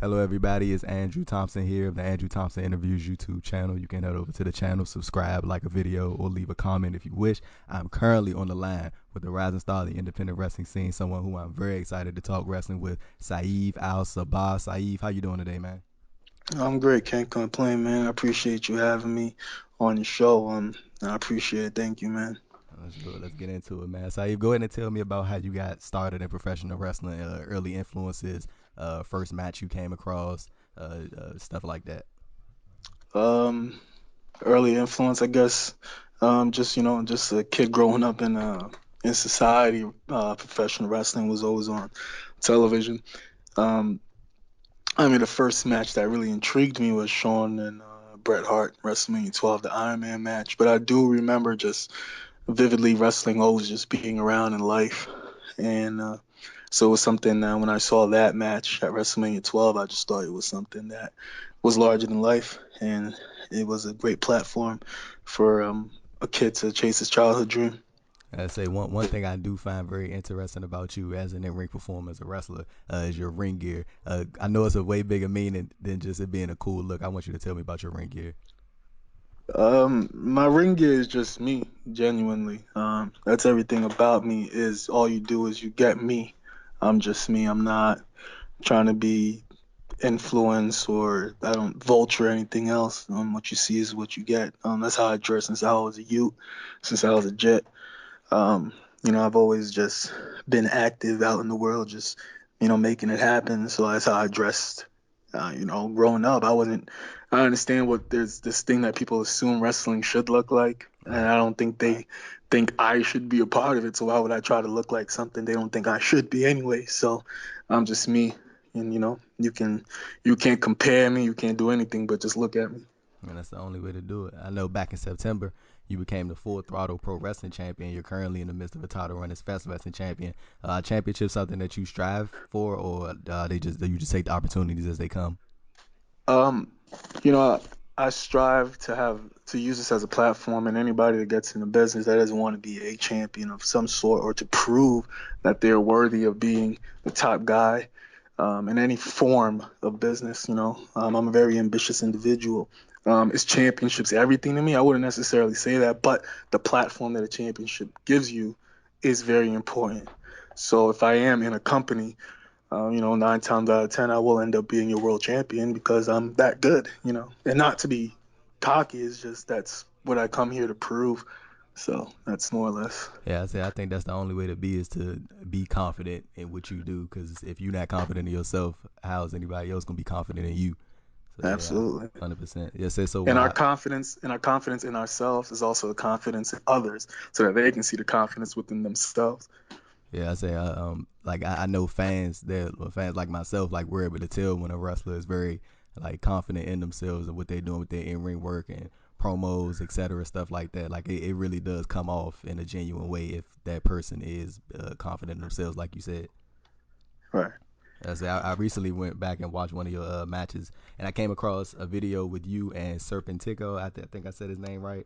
Hello, everybody. It's Andrew Thompson here of the Andrew Thompson Interviews YouTube channel. You can head over to the channel, subscribe, like a video, or leave a comment if you wish. I'm currently on the line with the rising star of the independent wrestling scene, someone who I'm very excited to talk wrestling with, Saieve Al Sabah. Saieve, how you doing today, man? I'm great. Can't complain, man. I appreciate you having me on your show. I appreciate it. Thank you, man. Let's do it. Let's get into it, man. Saieve, go ahead and tell me about how you got started in professional wrestling, early influences, first match you came across, stuff like that. Um, Early influence, I guess. Just just a kid growing up in society. Professional wrestling was always on television. Um, the first match that really intrigued me was Shawn and Bret Hart WrestleMania 12, the Iron Man match. But I do remember just vividly wrestling always just being around in life, and so it was something that when I saw that match at WrestleMania 12, I just thought it was something that was larger than life, and it was a great platform for a kid to chase his childhood dream. I say one thing I do find very interesting about you as an in-ring performer, as a wrestler, is your ring gear. I know it's a way bigger meaning than just it being a cool look. I want you to tell me about your ring gear. My ring gear is just me, genuinely. That's everything about me. Is all you do is you get me. I'm just me. I'm not trying to be influence or I don't vulture or anything else. What you see is what you get. That's how I dress since I was a youth, since I was a jet. Um, I've always just been active out in the world, just making it happen. So that's how I dressed. Growing up, I wasn't. I understand what there's this thing that people assume wrestling should look like, and Right. I don't think they think I should be a part of it. So why would I try to look like something they don't think I should be anyway? So I'm just me, and you can't compare me, you can't do anything but just look at me. And that's the only way to do it. I know back in September, you became the Full Throttle Pro Wrestling Champion. You're currently in the midst of a title run as Fast Wrestling Champion. Championship something that you strive for, or they just you just take the opportunities as they come. Um, you know, I strive to use this as a platform, and anybody that gets in the business that doesn't want to be a champion of some sort or to prove that they're worthy of being the top guy in any form of business. I'm a very ambitious individual. Is championships everything to me? I wouldn't necessarily say that, but the platform that a championship gives you is very important. So if I am in a company 9 times out of 10, I will end up being your world champion because I'm that good, and not to be cocky, it's just that's what I come here to prove. So that's more or less. Yeah, I think that's the only way to be is to be confident in what you do. Because if you're not confident in yourself, how is anybody else gonna be confident in you? So yeah, Absolutely. 100%. Yeah, say so. And our Why? confidence and our confidence in ourselves is also a confidence in others so that they can see the confidence within themselves. Yeah, I say like I know fans that fans like myself like we're able to tell when a wrestler is very like confident in themselves and what they're doing with their in ring work and promos, etc., stuff like that. Like it really does come off in a genuine way if that person is confident in themselves, like you said. Right. I say I recently went back and watched one of your matches, and I came across a video with you and Serpentico. I think I said his name right.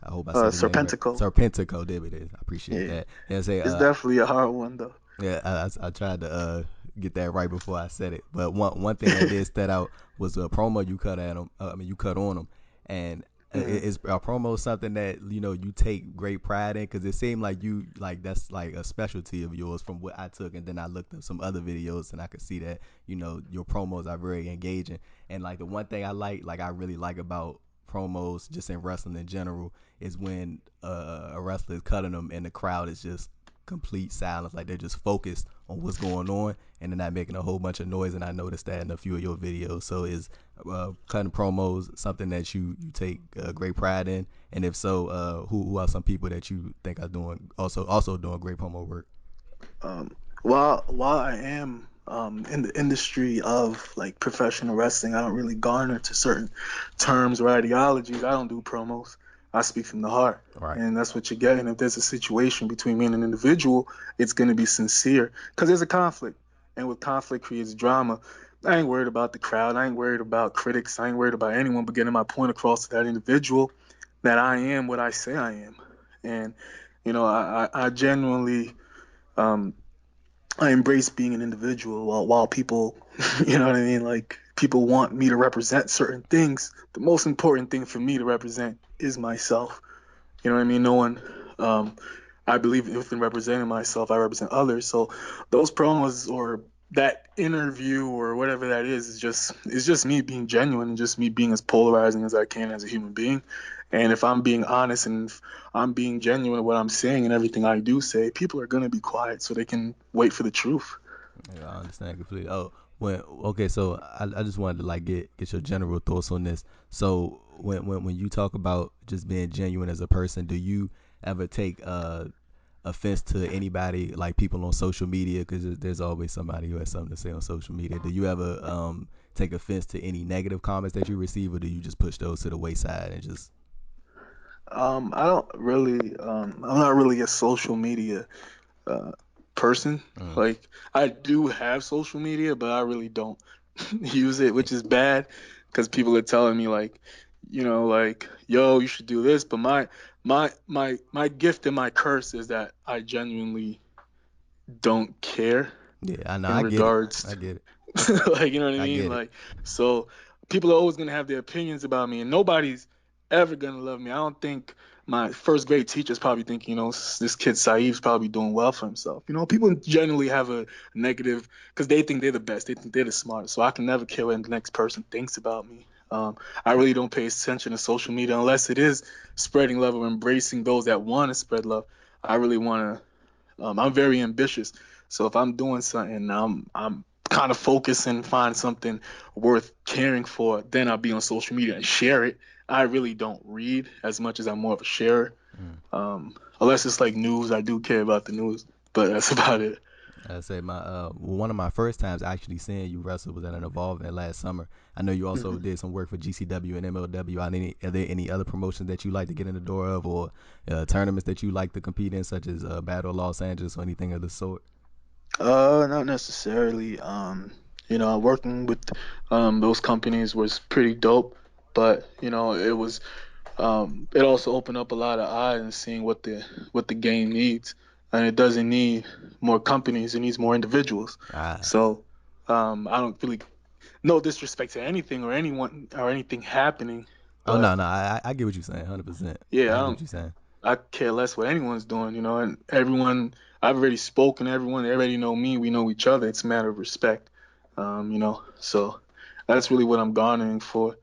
I hope I said his name right. Serpentico. Serpentico, there it is. I appreciate Yeah. that. And say It's definitely a hard one though. yeah, I tried to get that right before I said it. But one thing that did stand out was a promo you cut at him. I mean, you cut on him, and Mhm. is a promo something that you take great pride in? Because it seemed like you like that's like a specialty of yours from what I took, and then I looked up some other videos and I could see that your promos are very engaging. And like the one thing like I really like about promos just in wrestling in general is when a wrestler is cutting them and the crowd is just complete silence. Like they're just focused on what's going on and they're not making a whole bunch of noise. And I noticed that in a few of your videos. So is cutting promos something that you take great pride in? And if so, who are some people that you think are doing also doing great promo work? While I am in the industry of like professional wrestling, I don't really garner to certain terms or ideologies. I don't do promos. I speak from the heart, Right. and that's what you get. And if there's a situation between me and an individual, it's going to be sincere because there's a conflict, and with conflict creates drama. I ain't worried about the crowd. I ain't worried about critics. I ain't worried about anyone but getting my point across to that individual that I am what I say I am. And I genuinely um, I embrace being an individual while people, you know what I mean? Like people want me to represent certain things. The most important thing for me to represent is myself. You know what I mean? No one, um, I believe within representing myself, I represent others. So those promos or that interview or whatever that is just me being genuine and just me being as polarizing as I can as a human being. And if I'm being honest and if I'm being genuine in what I'm saying and everything I do say, people are gonna be quiet so they can wait for the truth. Yeah, I understand completely. Oh, when okay, so I just wanted to like get your general thoughts on this. So when you talk about just being genuine as a person, do you ever take offense to anybody, like people on social media? Because there's always somebody who has something to say on social media. Do you ever take offense to any negative comments that you receive, or do you just push those to the wayside and just I don't really, I'm not really a social media uh, person. mm, Like I do have social media, but I really don't use it, which is bad because people are telling me like, like, yo, you should do this. But my gift and my curse is that I genuinely don't care yeah, I know, in I get it, regards I get it, like, you know what I I mean? get it. Like, so people are always gonna have their opinions about me, and nobody's ever gonna love me. I don't think my first grade teachers probably think, this kid Saeev's probably doing well for himself. People generally have a negative because they think they're the best, they think they're the smartest. So I can never care what the next person thinks about me. I really don't pay attention to social media unless it is spreading love or embracing those that want to spread love. I really want to I'm very ambitious. So if I'm doing something, I'm kind of focused and find something worth caring for, then I'll be on social media and share it. I really don't read as much as I'm more of a sharer. Mm. Unless it's like news, I do care about the news, but that's about it. I say my one of my first times actually seeing you wrestle was at an Evolve event last summer. I know you also Mhm. did some work for GCW and MLW. Are there any other promotions that you like to get in the door of, or tournaments that you like to compete in, such as Battle of Los Angeles or anything of the sort? Not necessarily. Working with those companies was pretty dope, but it also opened up a lot of eyes and seeing what the game needs, and it doesn't need more companies; it needs more individuals. Ah, So I don't really no disrespect to anything or anyone or anything happening, oh but no, no, I get what you're saying, 100%. yeah, I get what you're saying. I care less what anyone's doing, and everyone I've already spoken to everyone, they already know me, we know each other. It's a matter of respect, So that's really what I'm garnering for.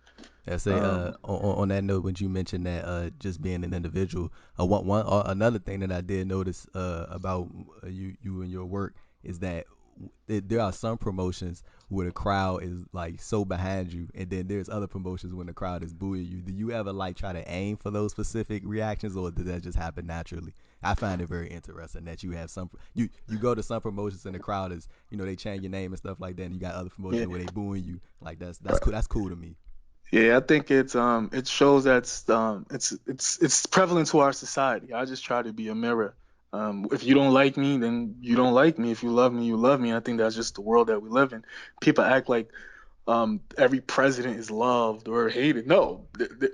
I say Um, on that note, when you mentioned that just being an individual, another thing that I did notice about you and your work is that there are some promotions where the crowd is like so behind you, and then there's other promotions when the crowd is booing you. Do you ever like try to aim for those specific reactions, or does that just happen naturally? I find it very interesting that you have you go to some promotions and the crowd is, they change your name and stuff like that, and you got other yeah, promotions where they booing you. Like that's right. cool. That's cool to me. Yeah, I think it shows that it's prevalent to our society. I just try to be a mirror. If you don't like me, then you don't like me. If you love me, you love me. I think that's just the world that we live in. People act like every president is loved or hated. No,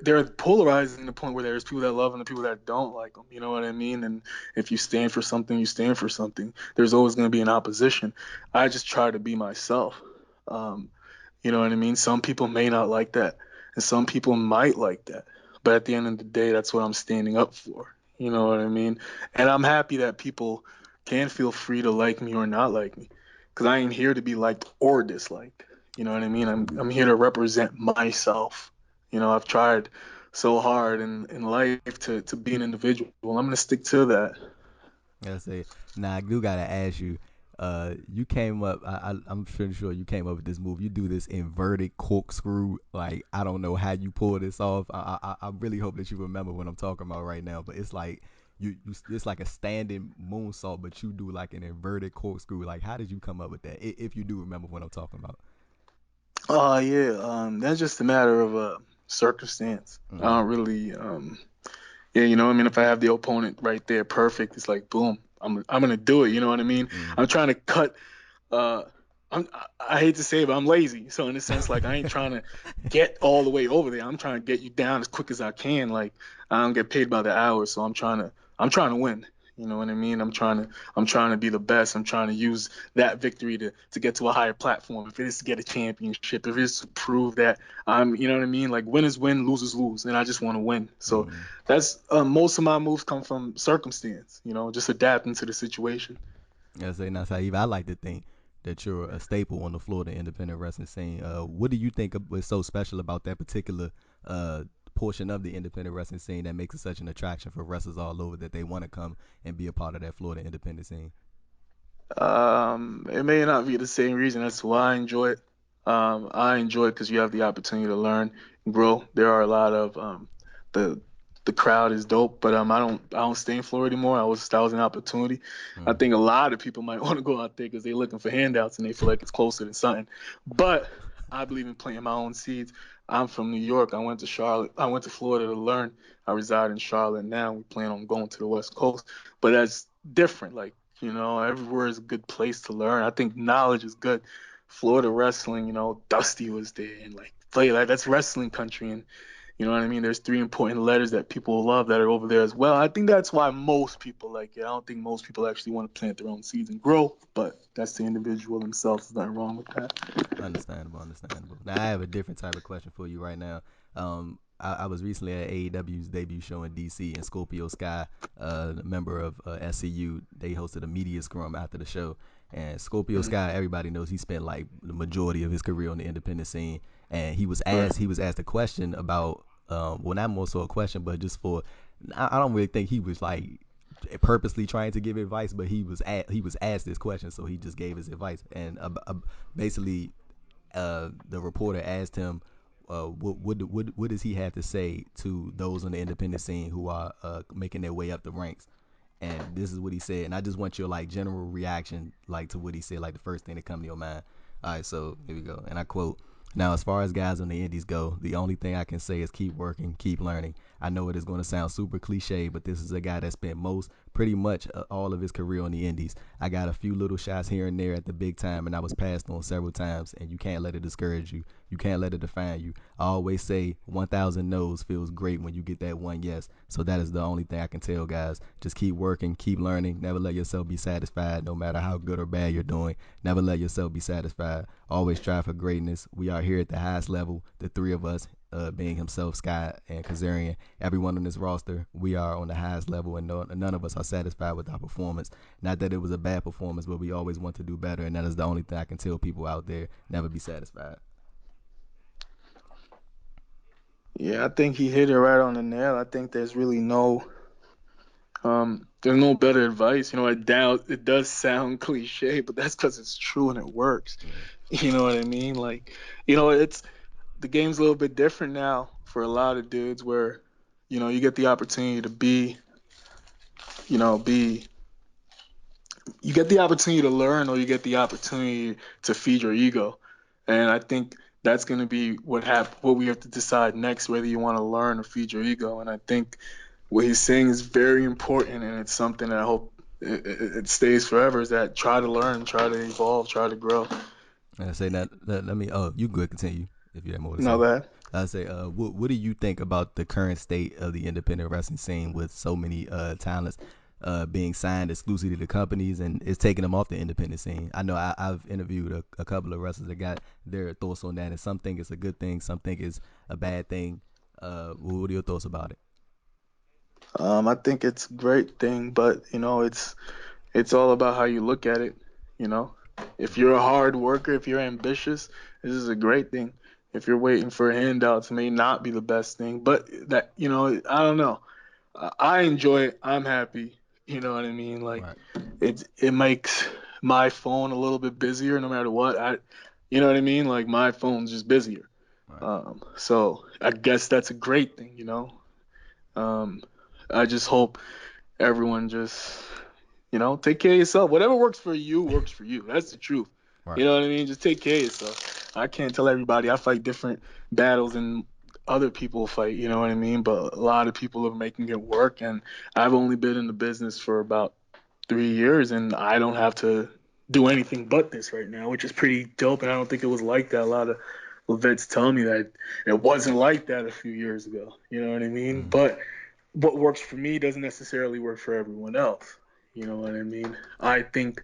they're polarizing to the point where there's people that love them and people that don't like them. You know what I mean? And if you stand for something, you stand for something. There's always going to be an opposition. I just try to be myself. Um, you know what I mean? Some people may not like that, and some people might like that. But at the end of the day, that's what I'm standing up for. You know what I mean? And I'm happy that people can feel free to like me or not like me, because I ain't here to be liked or disliked. You know what I mean? I'm here to represent myself. I've tried so hard in life to be an individual. I'm gonna stick to that. I say, now I do gotta ask you. You came up. I'm pretty sure you came up with this move. You do this inverted corkscrew. Like I don't know how you pull this off. I really hope that you remember what I'm talking about right now. But it's like it's like a standing moonsault, but you do like an inverted corkscrew. Like how did you come up with that? If you do remember what I'm talking about. Oh yeah, that's just a matter of circumstance. I Mm, don't really yeah, I mean, if I have the opponent right there, perfect. It's like boom, I'm gonna do it. You know what I mean? mm. I'm trying to cut. Uh, I hate to say it, but I'm lazy. So in a sense, like I ain't trying to get all the way over there. I'm trying to get you down as quick as I can. Like I don't get paid by the hour, so I'm trying to win. You know what I mean? I'm trying to be the best. I'm trying to use that victory to get to a higher platform. If it is to get a championship, if it is to prove that I'm, you know what I mean? Like winners win, losers lose, and I just want to win. So Mm. that's most of my moves come from circumstance. Just adapting to the situation. I say now, Saieve, I like to think that you're a staple on the Florida independent wrestling scene. What do you think was so special about that particular uh, portion of the independent wrestling scene that makes it such an attraction for wrestlers all over that they want to come and be a part of that Florida independent scene? It may not be the same reason. That's why I enjoy it. I enjoy it because you have the opportunity to learn and grow. There are a lot of the the crowd is dope, but I don't stay in Florida anymore. That was an opportunity. I Mm. think a lot of people might want to go out there because they're looking for handouts and they feel like it's closer than something. But I believe in planting my own seeds. I'm from New York. I went to Charlotte. I went to Florida to learn. I reside in Charlotte now. We plan on going to the West Coast, but that's different. Like everywhere is a good place to learn. I think knowledge is good. Florida wrestling, Dusty was there and like play like that's wrestling country and you know what I mean? There's three important letters that people love that are over there as well. I think that's why most people like it. I don't think most people actually want to plant their own seeds and grow, but that's the individual themselves. There's nothing wrong with that. Understandable, understandable. Now I have a different type of question for you right now. I was recently at AEW's debut show in DC, and Scorpio Sky, a member of SCU, they hosted a media scrum after the show. And Scorpio Mhm. Sky, everybody knows he spent like the majority of his career on the independent scene. And he was Right. asked a question about, well, not more so a question, but just for, I don't really think he was like purposely trying to give advice, but he was asked this question, so he just gave his advice. And basically the reporter asked him, what does he have to say to those on the independent scene who are making their way up the ranks? And this is what he said. And I just want your like general reaction, like to what he said, like the first thing that come to your mind. All right, so here we go. And I quote: "Now, as far as guys on the indies go, the only thing I can say is keep working, keep learning. I know it is going to sound super cliche, but this is a guy that spent pretty much all of his career on the indies. I got a few little shots here and there at the big time, and I was passed on several times, and you can't let it discourage you. You can't let it define you. I always say 1,000 no's feels great when you get that one yes. So that is the only thing I can tell guys. Just keep working, keep learning. Never let yourself be satisfied, no matter how good or bad you're doing. Never let yourself be satisfied. Always strive for greatness. We are here at the highest level, the three of us, being himself, Scott, and Kazarian. Everyone on this roster, we are on the highest level, and none of us are satisfied with our performance. Not that it was a bad performance, but we always want to do better, and that is the only thing I can tell people out there. Never be satisfied." Yeah, I think he hit it right on the nail. I think there's no better advice. It does sound cliche, but that's because it's true and it works. Yeah. You know what I mean? Like, it's the game's a little bit different now for a lot of dudes where, you get the opportunity to you know, be, you get the opportunity to learn or you get the opportunity to feed your ego. And I think that's going to be what we have to decide next, whether you want to learn or feed your ego. And I think what he's saying is very important, and it's something that I hope it stays forever. Is that try to learn, try to evolve, try to grow. And I say that, let me. Oh, you good? Continue if you have more to Not say. bad. I say, what do you think about the current state of the independent wrestling scene with so many talents being signed exclusively to companies and it's taking them off the independent scene? I know I've interviewed a couple of wrestlers that got their thoughts on that, and some think it's a good thing, some think it's a bad thing. What are your thoughts about it? I think it's a great thing, but it's all about how you look at it. You know, if you're a hard worker, if you're ambitious, this is a great thing. If you're waiting for handouts, it may not be the best thing, but I don't know. I enjoy it. I'm happy. You know what I mean? Like Right, it makes my phone a little bit busier no matter what. You know what I mean? Like my phone's just busier. right. So I guess that's a great thing. Um, I just hope everyone just take care of yourself. Whatever works for you works for you. That's the truth. Right. You know what I mean? Just take care of yourself. I can't tell everybody I fight different battles than other people fight, you know what I mean? But a lot of people are making it work, and I've only been in the business for about 3 years, and I don't have to do anything but this right now, which is pretty dope. And I don't think it was like that. A lot of vets tell me that it wasn't like that a few years ago. You know what I mean? Mm. But what works for me doesn't necessarily work for everyone else. You know what I mean? I think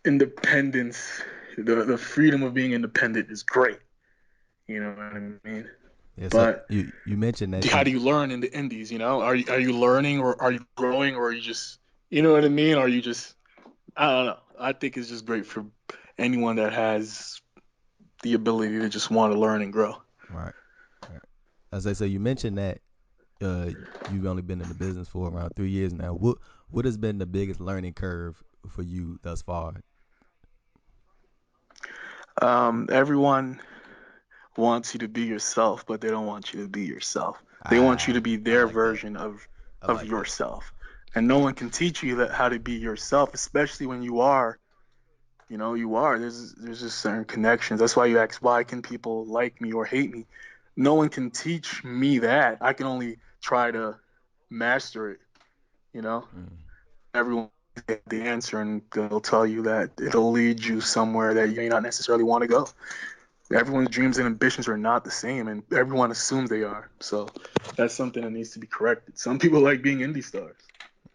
independence, the freedom of being independent is great. You know what I mean? Yeah. So But you mentioned that how you do you learn in the indies? You know, are you learning, or are you growing, or are you just, you know what I mean? Are you just, I don't know. I think it's just great for anyone that has the ability to just want to learn and grow. right. Right. As I say, you mentioned that uh, you've only been in the business for around 3 years now. What has been the biggest learning curve for you thus far? Everyone wants you to be yourself, but they don't want you to be yourself. They want you to Ah, be I their like that. version of I of like that. yourself. And no one can teach you that how to be yourself, especially when you are, you are. There's just certain connections. That's why you ask, why can people like me or hate me? No one can teach me that. I can only try to master it, you know? Mm. Everyone has the answer, and they'll tell you that it'll lead you somewhere that you may not necessarily want to go. Everyone's dreams and ambitions are not the same, and everyone assumes they are. So that's something that needs to be corrected. Some people like being indie stars,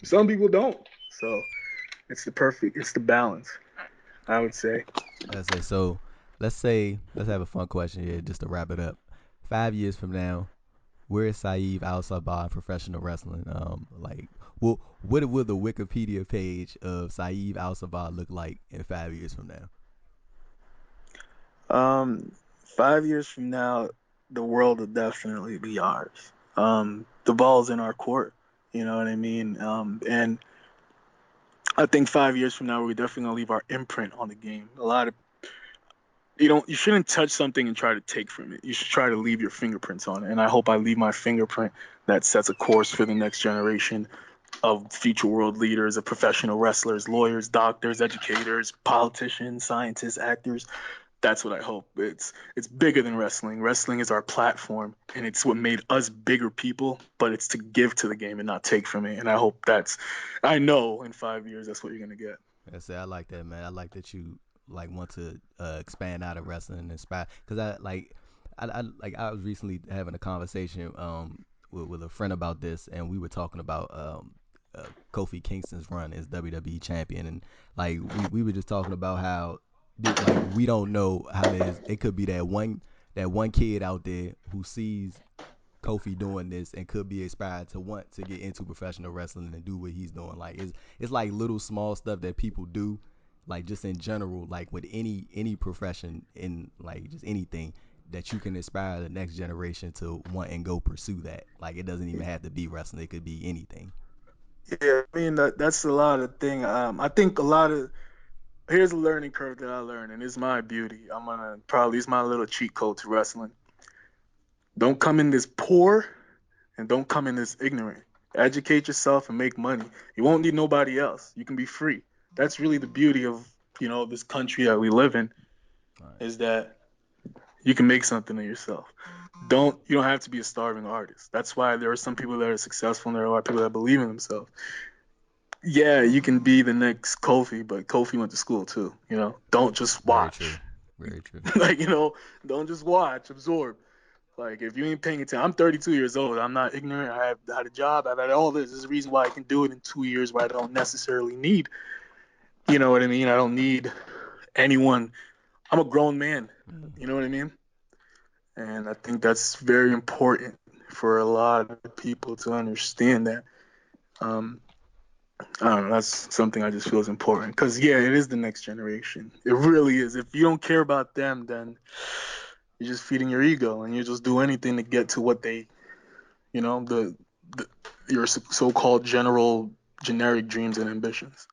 some people don't. So it's the balance, I would say. I say so. Let's have a fun question here just to wrap it up. 5 years from now, where is Saieve Al Sabah in professional wrestling? What will the Wikipedia page of Saieve Al Sabah look like in 5 years from now? 5 years from now, the world will definitely be ours. The ball's in our court. You know what I mean? And I think 5 years from now, we're definitely gonna leave our imprint on the game. A lot of you shouldn't touch something and try to take from it. You should try to leave your fingerprints on it. And I hope I leave my fingerprint that sets a course for the next generation of future world leaders, of professional wrestlers, lawyers, doctors, educators, politicians, scientists, actors. That's what I hope. It's bigger than wrestling. Wrestling is our platform, and it's what made us bigger people. But it's to give to the game and not take from it. And I hope I know in 5 years that's what you're gonna get. I say I like that, man. I like that you like want to expand out of wrestling and inspire. Cause I was recently having a conversation with a friend about this, and we were talking about Kofi Kingston's run as WWE champion, and like we were just talking about how like we don't know how it could be that one kid out there who sees Kofi doing this and could be inspired to want to get into professional wrestling and do what he's doing. Like it's like little small stuff that people do, like just in general, like with any profession in like just anything that you can inspire the next generation to want and go pursue that. Like it doesn't even have to be wrestling; it could be anything. Yeah, I mean that's a lot of thing. I think a lot of here's a learning curve that I learned, and it's my beauty. I'm gonna probably use my little cheat code to wrestling. Don't come in this poor, and don't come in this ignorant. Educate yourself and make money. You won't need nobody else. You can be free. That's really the beauty of this country that we live in, All right. is that you can make something of yourself. You don't have to be a starving artist. That's why there are some people that are successful, and there are people that believe in themselves. Yeah, you can be the next Kofi, but Kofi went to school too. Don't just Very true. watch. Very true. like, don't just watch, absorb. Like, if you ain't paying attention, I'm 32 years old. I'm not ignorant. I have had a job. I've had all this. There's a reason why I can do it in 2 years where I don't necessarily need, you know what I mean? I don't need anyone. I'm a grown man. Mm. You know what I mean? And I think that's very important for a lot of people to understand that. Um, I don't know. That's something I just feel is important because, yeah, it is the next generation. It really is. If you don't care about them, then you're just feeding your ego, and you just do anything to get to what they, the your so-called generic dreams and ambitions.